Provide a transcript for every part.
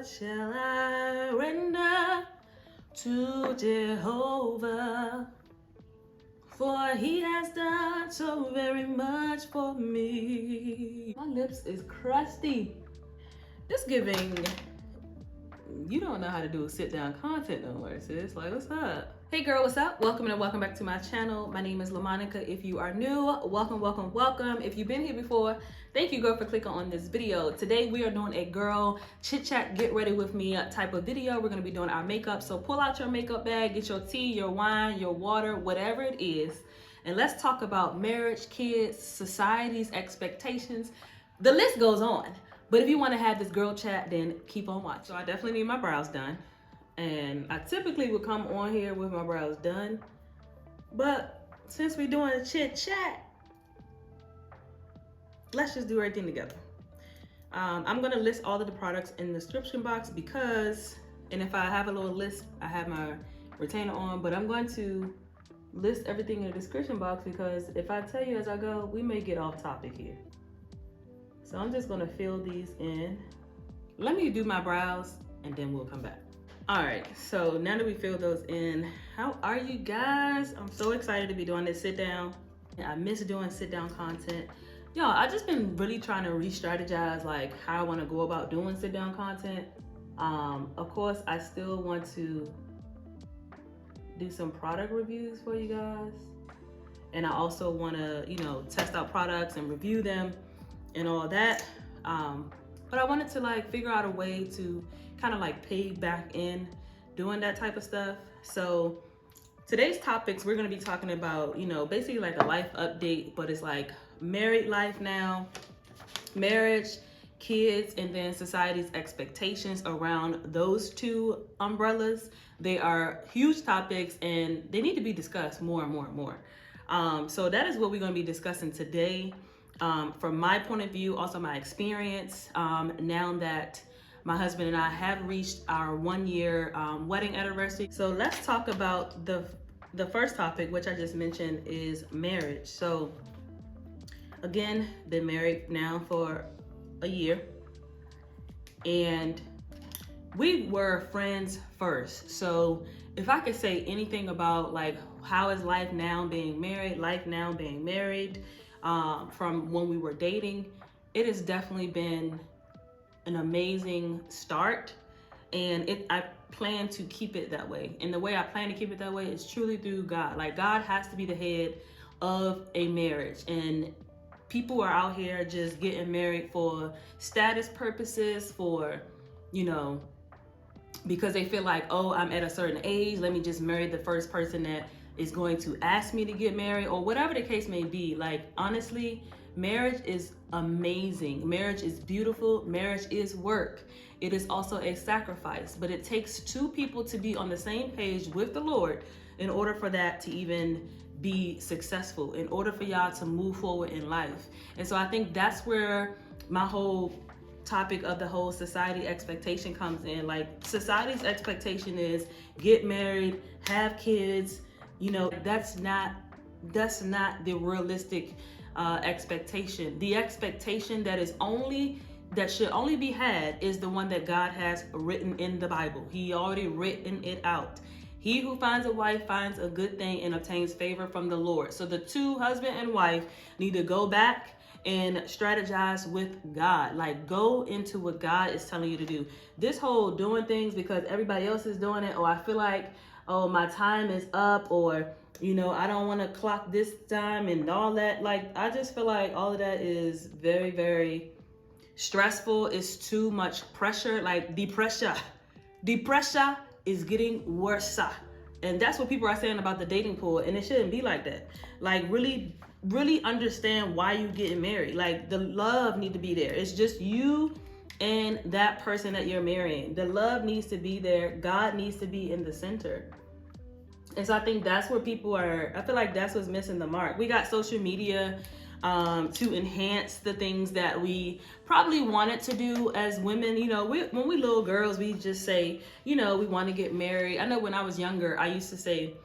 What shall I render to Jehovah? For he has done so very much for me. My lips is crusty. This giving, you don't know how to do sit down content no more, sis. Like, what's up? Hey girl, what's up? Welcome and welcome back to my channel. My name is LaMonica. If you are new, welcome, welcome, welcome. If you've been here before, thank you girl for clicking on this video. Today we are doing a girl chit chat, get ready with me type of video. We're gonna be doing our makeup. So pull out your makeup bag, get your tea, your wine, your water, whatever it is. And let's talk about marriage, kids, society's expectations. The list goes on. But if you want to have this girl chat, then keep on watching. So I definitely need my brows done. And I typically would come on here with my brows done. But since we're doing a chit chat, let's just do everything together. I'm going to list all of the products in the description box because, and if I have a little list, I have my retainer on, but I'm going to list everything in the description box because if I tell you as I go, we may get off topic here. So I'm just gonna fill these in. Let me do my brows and then we'll come back. All right, so now that we fill those in, how are you guys? I'm so excited to be doing this sit down. I miss doing sit down content. Y'all, I just been really trying to re-strategize like how I wanna go about doing sit down content. Of course, I still want to do some product reviews for you guys. And I also wanna, test out products and review them and all that, but I wanted to like figure out a way to kind of like pay back in doing that type of stuff. So today's topics, we're gonna be talking about, basically like a life update, but it's like married life now, marriage, kids, and then society's expectations around those two umbrellas. They are huge topics and they need to be discussed more and more and more. So that is what we're gonna be discussing today. From my point of view, also my experience, now that my husband and I have reached our 1 year wedding anniversary. So let's talk about the first topic, which I just mentioned, is marriage. So again, been married now for a year, and we were friends first. So if I could say anything about like how is life now being married, from when we were dating, it has definitely been an amazing start, and I plan to keep it that way. And the way I plan to keep it that way is truly through God. Like, God has to be the head of a marriage, and people are out here just getting married for status purposes, for, because they feel like, oh, I'm at a certain age, let me just marry the first person that is going to ask me to get married, or whatever the case may be. Like, honestly, marriage is amazing. Marriage is beautiful. Marriage is work. It is also a sacrifice, but it takes two people to be on the same page with the Lord in order for that to even be successful, in order for y'all to move forward in life. And so I think that's where my whole topic of the whole society expectation comes in. Like, society's expectation is get married, have kids. That's not the realistic expectation. The expectation that should only be had is the one that God has written in the Bible. He already written it out. He who finds a wife finds a good thing and obtains favor from the Lord. So the two, husband and wife, need to go back and strategize with God. Like, go into what God is telling you to do. This whole doing things because everybody else is doing it, or I feel like, oh, my time is up, or, I don't want to clock this time and all that. Like, I just feel like all of that is very, very stressful. It's too much pressure. Like, the pressure is getting worse. And that's what people are saying about the dating pool. And it shouldn't be like that. Like, really, really understand why you're getting married. Like, the love need to be there. It's just you and that person that you're marrying. The love needs to be there. God needs to be in the center. And so I think that's where I feel like that's what's missing the mark. We got social media to enhance the things that we probably wanted to do as women. When we little girls, we just say, we want to get married. I know when I was younger, I used to say,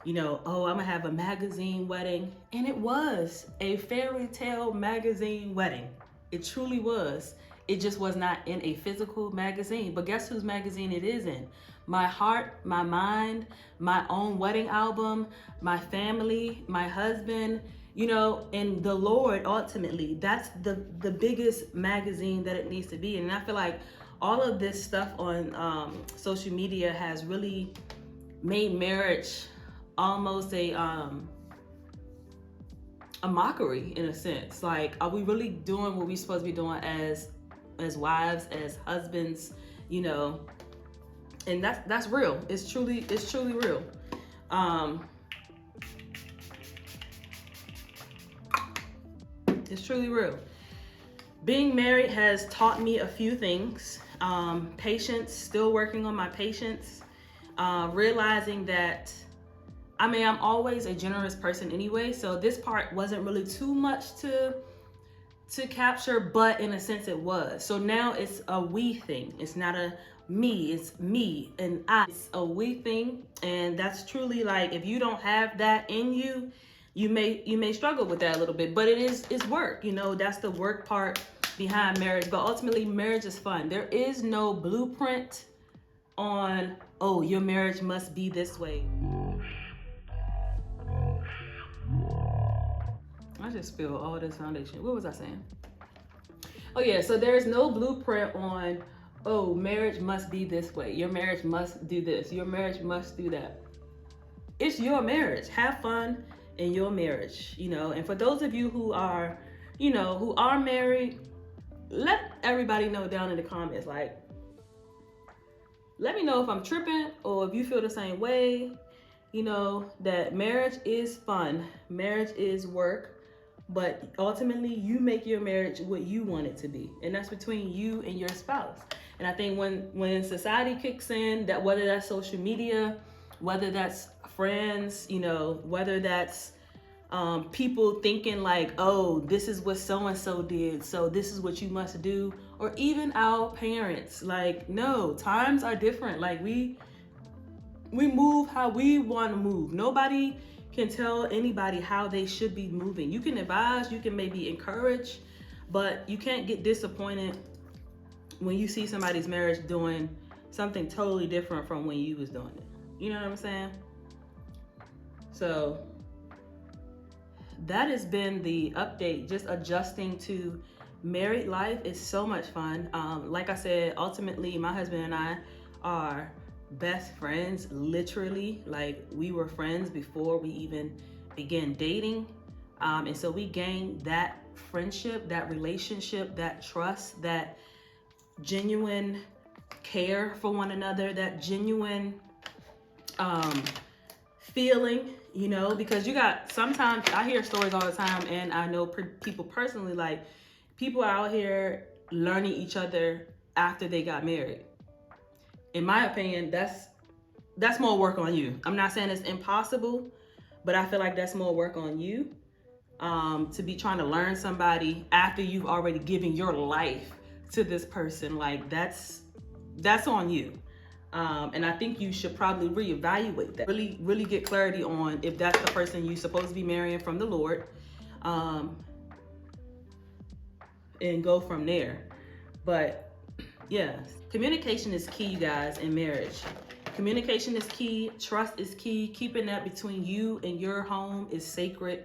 oh, I'm gonna have a magazine wedding. And it was a fairy tale magazine wedding. It truly was. It just was not in a physical magazine. But guess whose magazine it is in? My heart, my mind, my own wedding album, my family, my husband, you know, and the Lord. Ultimately, that's the biggest magazine that it needs to be. And I feel like all of this stuff on social media has really made marriage almost a mockery, in a sense. Like, are we really doing what we're supposed to be doing as wives, as husbands, you know? And that's real. It's truly real. It's truly real. Being married has taught me a few things. Patience, still working on my patience. Realizing that, I mean, I'm always a generous person anyway, so this part wasn't really too much to capture, but in a sense it was. So now it's a we thing. It's not a me, it's me and I. It's a we thing, and that's truly, like, if you don't have that in you, you may struggle with that a little bit, but it's work, you know. That's the work part behind marriage. But ultimately, marriage is fun. There is no blueprint on, oh, your marriage must be this way. I just feel all this foundation. What was I saying? Oh yeah, so there's no blueprint on, oh, marriage must be this way. Your marriage must do this. Your marriage must do that. It's your marriage. Have fun in your marriage, you know. And for those of you who are, you know, who are married, let everybody know down in the comments. Like, let me know if I'm tripping or if you feel the same way. You know, that marriage is fun. Marriage is work. But ultimately, you make your marriage what you want it to be. And that's between you and your spouse. And I think when society kicks in, that whether that's social media, whether that's friends, you know, whether that's people thinking like, oh, this is what so-and-so did, so this is what you must do. Or even our parents, like, no, times are different. Like, we move how we want to move. Nobody can tell anybody how they should be moving. You can advise, you can maybe encourage, but you can't get disappointed when you see somebody's marriage doing something totally different from when you was doing it. You know what I'm saying? So that has been the update. Just adjusting to married life is so much fun. Like I said, ultimately, my husband and I are best friends, literally. Like, we were friends before we even began dating, and so we gained that friendship, that relationship, that trust, that genuine care for one another, that genuine feeling, you know. Because you got, sometimes I hear stories all the time, and I know people personally, like, people are out here learning each other after they got married. In my opinion, that's more work on you. I'm not saying it's impossible, but I feel like that's more work on you, to be trying to learn somebody after you've already given your life to this person. Like, that's on you. And I think you should probably reevaluate that. Really get clarity on if that's the person you're supposed to be marrying from the Lord, and go from there. But yeah, communication is key, you guys, in marriage. Communication is key. Trust is key. Keeping that between you and your home is sacred.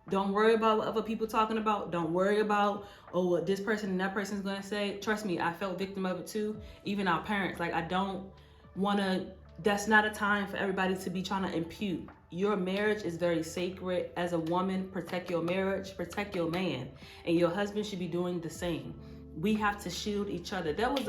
Don't worry about what other people talking about. Don't worry about, oh, what this person and that person's gonna say. Trust me, I felt victim of it too. Even our parents. Like, I don't wanna, that's not a time for everybody to be trying to impute. Your marriage is very sacred. As a woman, protect your marriage, protect your man. And your husband should be doing the same. We have to shield each other. That was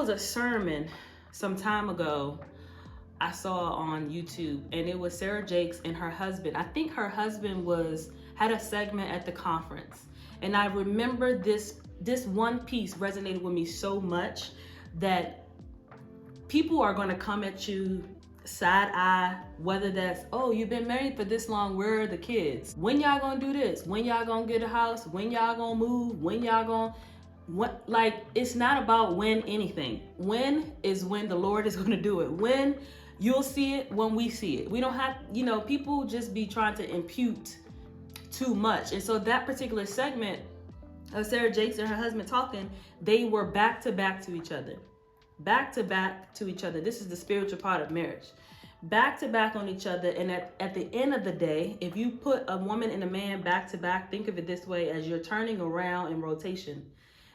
a sermon some time ago I saw on YouTube, and it was Sarah Jakes and her husband. I think her husband had a segment at the conference, and I remember this one piece resonated with me so much, that people are going to come at you side eye, whether that's, oh, you've been married for this long, where are the kids? When y'all gonna do this? When y'all gonna get a house? When y'all gonna move? When y'all gonna, what? Like, it's not about when anything. When is when the Lord is gonna do it. When you'll see it, when we see it. We don't have, you know, people just be trying to impute too much. And so that particular segment of Sarah Jakes and her husband talking, they were back to back to each other. Back to back to each other. This is the spiritual part of marriage. Back to back on each other. And at the end of the day, if you put a woman and a man back to back, think of it this way, as you're turning around in rotation.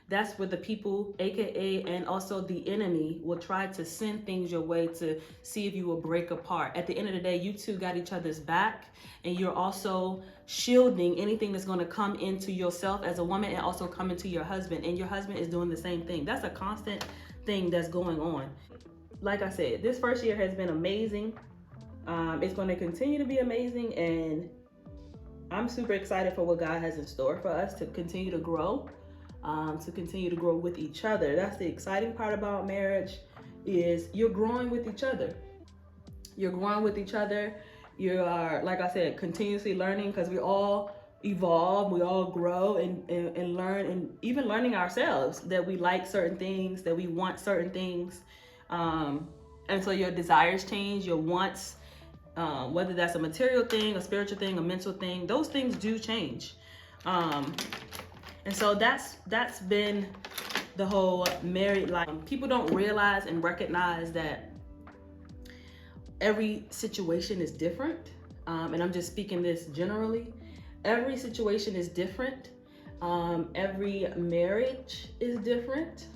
That's where the people, aka, and also the enemy, will try to send things your way to see if you will break apart. At the end of the day, you two got each other's back, and you're also shielding anything that's going to come into yourself as a woman and also come into your husband. And your husband is doing the same thing. That's a constant thing that's going on. Like I said, this first year has been amazing. It's going to continue to be amazing, and I'm super excited for what God has in store for us to continue to grow. With each other. That's the exciting part about marriage, is you're growing with each other. You're growing with each other. You are, like I said, continuously learning, because we all evolve, we all grow and learn, and even learning ourselves that we like certain things, that we want certain things. And so your desires change, your wants, whether that's a material thing, a spiritual thing, a mental thing, those things do change. And so that's been the whole married life. People don't realize and recognize that every situation is different. And I'm just speaking this generally. Every situation is different. Every marriage is different.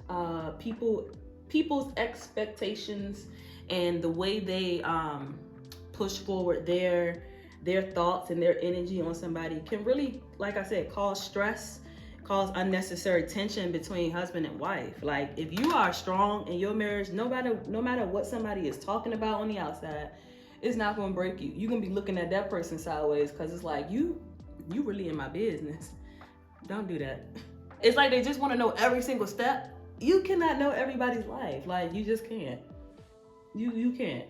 People's expectations and the way they push forward their thoughts and their energy on somebody can really, like I said, cause stress, cause unnecessary tension between husband and wife. Like, if you are strong in your marriage, no matter what somebody is talking about on the outside, it's not gonna break you. You're gonna be looking at that person sideways, because it's like, you really in my business. Don't do that. It's like they just want to know every single step. You cannot know everybody's life. Like, you just can't. You can't.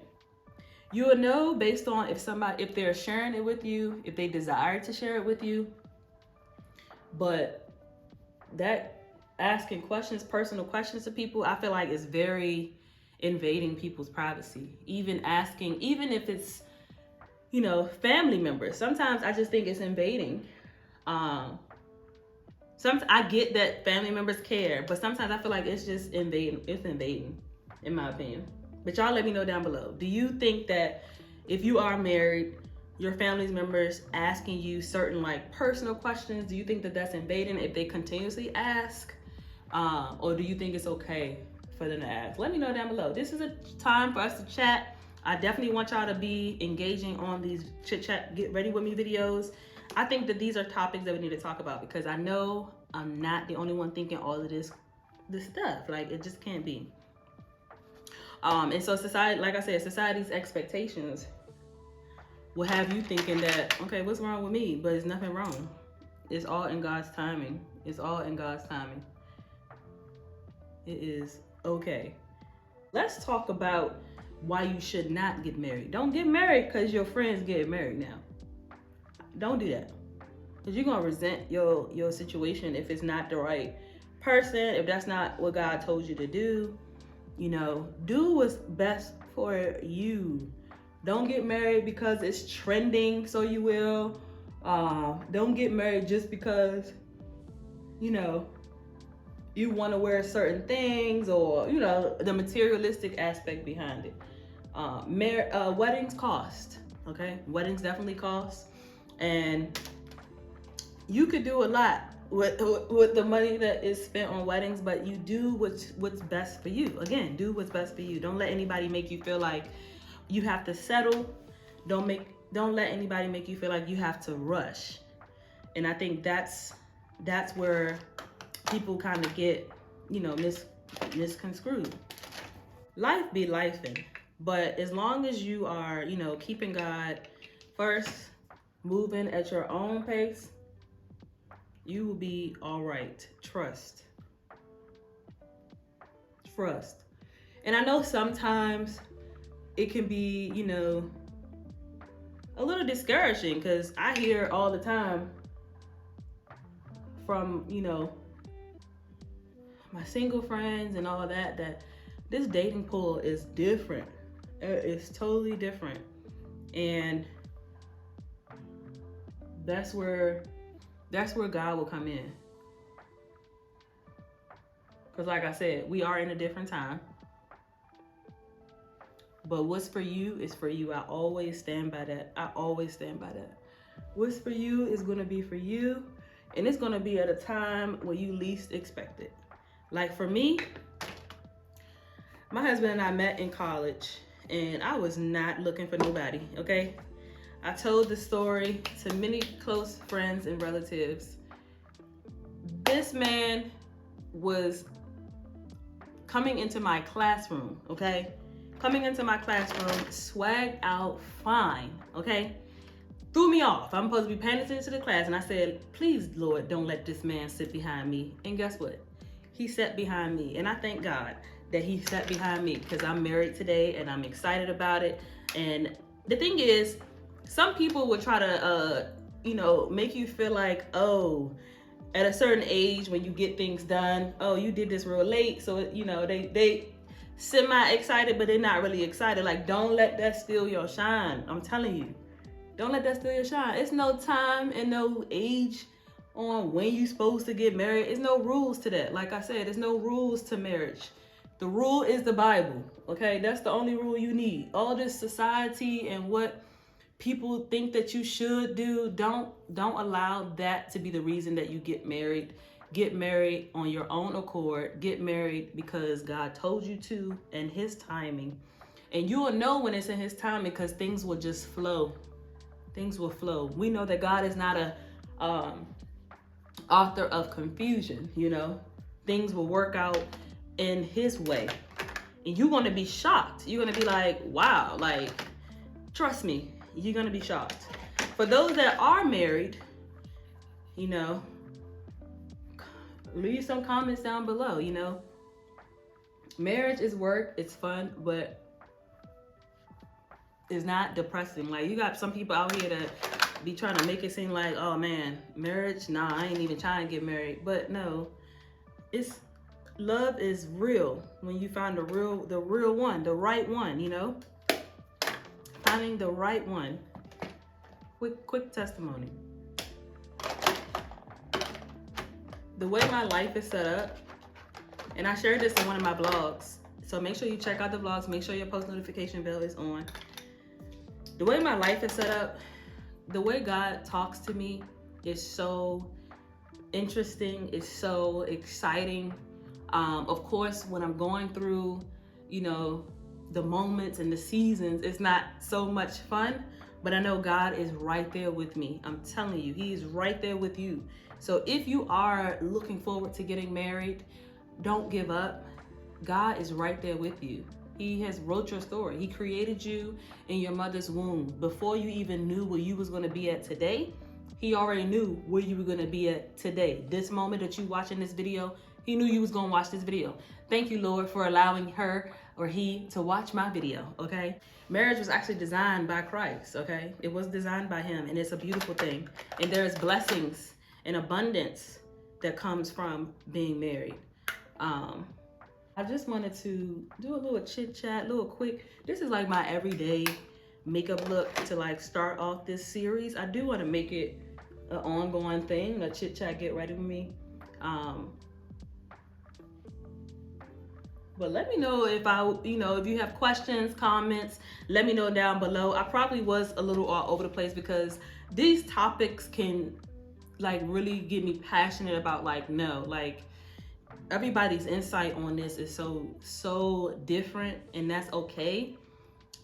You will know based on if they're sharing it with you, if they desire to share it with you. But that asking questions, personal questions to people, I feel like is very invading people's privacy. Even if it's, family members. Sometimes I just think it's invading. Sometimes I get that family members care, but sometimes I feel like it's just invading. It's invading, in my opinion. But y'all let me know down below. Do you think that if you are married, your family members asking you certain personal questions, do you think that that's invading if they continuously ask? Or do you think it's okay for them to ask? Let me know down below. This is a time for us to chat. I definitely want y'all to be engaging on these chit chat, get ready with me videos. I think that these are topics that we need to talk about, because I know I'm not the only one thinking all of this stuff. Like, it just can't be. And so society, like I said, society's expectations will have you thinking that, okay, what's wrong with me? But it's nothing wrong. It's all in God's timing. It's all in God's timing. It is okay. Let's talk about why you should not get married. Don't get married because your friends get married now. Don't do that. Because you're going to resent your situation if it's not the right person, if that's not what God told you to do. Do what's best for you. Don't get married because it's trending, so you will. Don't get married just because, you want to wear certain things, or, the materialistic aspect behind it. Weddings cost, okay? Weddings definitely cost. And you could do a lot with the money that is spent on weddings, but you do what's best for you. Again, do what's best for you. Don't let anybody make you feel like you have to settle. Don't let anybody make you feel like you have to rush. And I think that's where people kind of get, misconstrued. Life be lifing, but as long as you are, keeping God first, moving at your own pace, you will be all right. Trust. And I know sometimes it can be, a little discouraging, because I hear all the time from, my single friends and all that this dating pool is different. It's totally different. And that's where God will come in. Because like I said, we are in a different time. But what's for you is for you. I always stand by that. I always stand by that. What's for you is going to be for you. And it's going to be at a time where you least expect it. Like for me, my husband and I met in college. And I was not looking for nobody, okay? I told the story to many close friends and relatives. This man was coming into my classroom, okay? Coming into my classroom, swagged out fine, okay? Threw me off. I'm supposed to be paying attention to the class. And I said, please, Lord, don't let this man sit behind me. And guess what? He sat behind me. And I thank God that he sat behind me because I'm married today and I'm excited about it. And the thing is, some people would try to, make you feel like, oh, at a certain age when you get things done, oh, you did this real late. So, they semi-excited, but they're not really excited. Like, don't let that steal your shine. I'm telling you, don't let that steal your shine. It's no time and no age on when you're supposed to get married. There's no rules to that. Like I said, there's no rules to marriage. The rule is the Bible, okay? That's the only rule you need. All this society and what people think that you should do, don't allow that to be the reason that you get married. Get married on your own accord. Get married because God told you to and his timing. And you will know when it's in his timing because things will just flow. Things will flow. We know that God is not a author of confusion, Things will work out in his way. And you're going to be shocked. You're going to be like, wow, like, trust me, you're going to be shocked. For those that are married, leave some comments down below, Marriage is work, it's fun, but it's not depressing. Like, you got some people out here that be trying to make it seem like, oh man, marriage, nah, I ain't even trying to get married. But no, love is real when you find the real one, the right one, Finding the right one. Quick testimony. The way my life is set up, and I shared this in one of my vlogs, so make sure you check out the vlogs, make sure your post notification bell is on. The way my life is set up, the way God talks to me is so interesting, it's so exciting. Of course, when I'm going through, the moments and the seasons, it's not so much fun, but I know God is right there with me. I'm telling you, he is right there with you. So if you are looking forward to getting married, don't give up. God is right there with you. He has wrote your story. He created you in your mother's womb. Before you even knew where you was going to be at today, he already knew where you were going to be at today. This moment that you watching this video, he knew you was going to watch this video. Thank you, Lord, for allowing her or he to watch my video, okay? Marriage was actually designed by Christ, okay? It was designed by him, and it's a beautiful thing. And there's blessings and abundance that comes from being married. I just wanted to do a little chit chat, little quick. This is like my everyday makeup look to like start off this series. I do want to make it an ongoing thing, a chit chat, get ready with me. But let me know if if you have questions, comments, let me know down below. I probably was a little all over the place because these topics can like really get me passionate about everybody's insight on this is so different, and that's okay.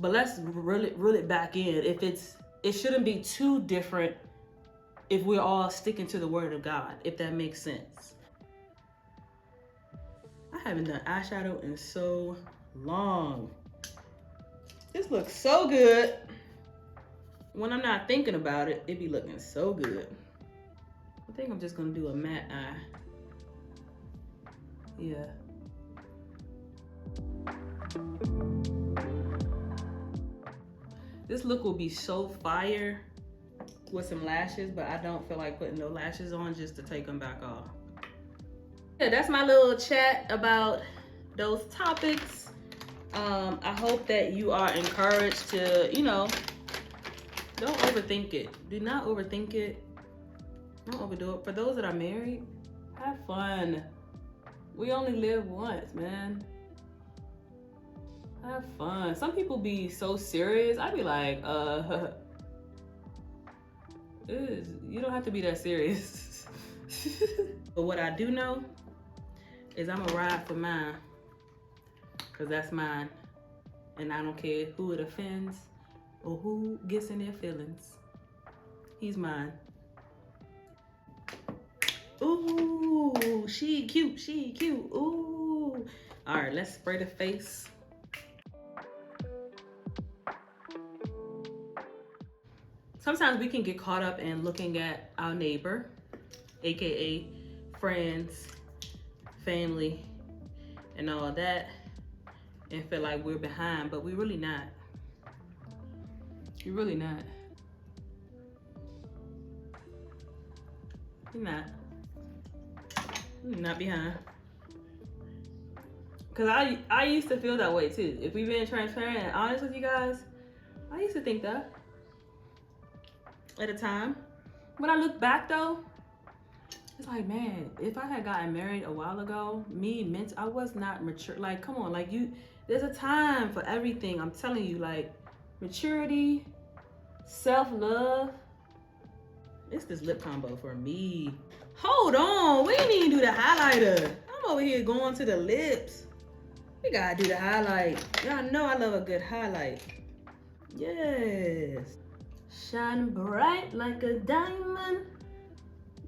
But let's reel it back in. It shouldn't be too different if we're all sticking to the word of God, if that makes sense. I haven't done eyeshadow in so long. This looks so good. When I'm not thinking about it, it be looking so good. I think I'm just gonna do a matte eye. Yeah. This look will be so fire with some lashes, but I don't feel like putting no lashes on just to take them back off. Yeah, that's my little chat about those topics. I hope that you are encouraged to, don't overthink it. Do not overthink it. Don't overdo it. For those that are married, have fun We only live once, man. Have fun. Some people be so serious. I be like, you don't have to be that serious. But what I do know is I'm gonna ride for mine, cause that's mine. And I don't care who it offends or who gets in their feelings. He's mine. Ooh, she cute, she cute, ooh. All right, let's spray the face. Sometimes we can get caught up in looking at our neighbor, AKA friends, family, and all of that, and feel like we're behind, but we're really not. You're really not. You're not. You're not behind. Cause I used to feel that way too. If we've been transparent and honest with you guys, I used to think that at a time. When I look back though, it's like, man, if I had gotten married a while ago, I was not mature. Like, come on, like there's a time for everything. I'm telling you, like maturity, self-love. It's this lip combo for me. Hold on, we didn't even do the highlighter. I'm over here going to the lips. We gotta do the highlight. Y'all know I love a good highlight. Yes. Shine bright like a diamond.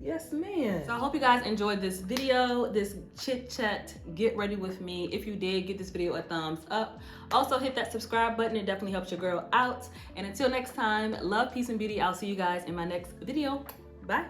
Yes, ma'am. So I hope you guys enjoyed this video, this chit chat, get ready with me. If you did, give this video a thumbs up. Also hit that subscribe button, it definitely helps your girl out. And until next time, love, peace, and beauty. I'll see you guys in my next video. Bye.